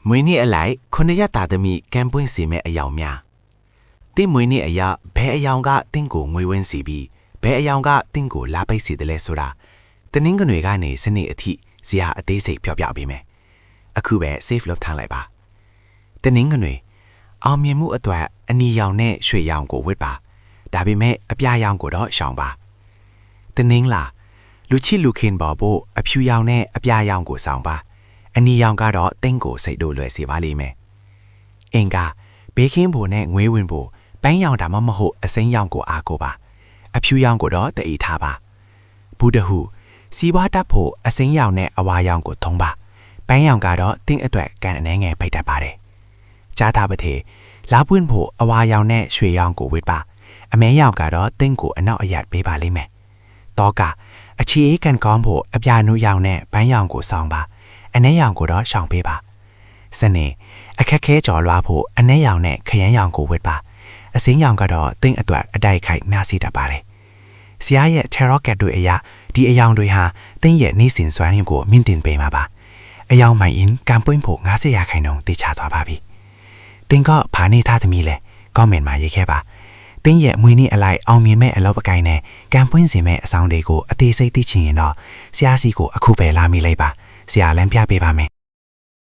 မွေးနေ့အလိုက်900တာသမီကမ်ပွင့်စီမဲ့အယောင်များတင်းမွေးနေ့အရာဘဲအယောင်ကတင်းကိုငွေဝင်းစီပြီးဘဲအယောင်ကတင်းကိုလာပိတ်စီတယ်လဲဆိုတာတနင်္ဂနွေကနေစနေအထိဇရာအသေးစိတ်ပြောပြပေးမယ်အခုပဲ save လုပ်ထားလိုက်ပါတနင်္ဂနွေအောင်မြင်မှုအတွက်အနီရောင်နဲ့ရွှေရောင်ကိုဝတ်ပါဒါပေမဲ့အပြာရောင်ကိုတော့ရှောင်ပါတနင်္လာလူချစ်လူခင်ပေါ်ဖို့အဖြူရောင်နဲ့အပြာရောင်ကိုဆောင်ပါအနီရောင်ကတော့တင်းကိုစိတ်တို့လွယ်စေပါလိမ့်မယ်အင်္ဂါဘေးခင်းဖို့နဲ့ငွေဝင်ဖို့ပန်းရောင်ဒါမှမဟုတ်အစိမ်းရောင်ကိုအားကိုပါအဖြူရောင်ကိုတော့တအိထားပါဘုဒ္ဓဟုစီးပွားတတ်ဖို့အစိမ်းရောင်နဲ့အဝါရောင်ကိုထုံးပါပန်းရောင်ကတော့တင်းအတွက်ကန်အနှဲငယ်ဖိတ်တတ်ပါတယ်ကြားသာပထေလာပွင့်ဖို့အဝါရောင်နဲ့ရွှေရောင်ကိုဝတ်ပါအမဲရောင်ကတော့တင်းကိုအနောက်အရတ်ပေးပါလိမ့်မယ်တောကအခြေအေးကန်ကောင်းဖို့အပြာနုရောင်နဲ့ပန်းရောင်ကိုဆောင်ပါအနှဲရောင်ကိုတော့ရှောင်ပေးပါစနေအခက်ခဲကြော်လွားဖို့အနှဲရောင်နဲ့ခရမ်းရောင်ကိုဝတ်ပါအစိမ်းရောင်ကတော့တင်းအတွက်အတိုက်ခိုက်များစီတတ်ပါတယ်ဆရာရဲ့ tarot card တို့အရာဒီအယောင်တွေဟာတင်းရဲ့နေစဉ်စွမ်းရည်ကိုမြင့်တင်ပေးမှာပါအယောင်မိုင်ရင်ကံပွင့်ဖို့90ရာခိုင်နှုန်းတေချာသွားပါပြီတင်းကဘာနေသားသမီးလဲ comment မှာရေးခဲ့ပါတင်းရဲ့မွေးနေ့အလိုက်အောင်မြင်မဲ့အလုပ်ပကိုင်းနဲ့ကံပွင့်စင်မဲ့အဆောင်တွေကိုအသေးစိတ်သိချင်ရင်တော့ဆရာစီကိုအခုပဲလာမိလိုက်ပါဆရာလမ်းပြပေးပါမယ်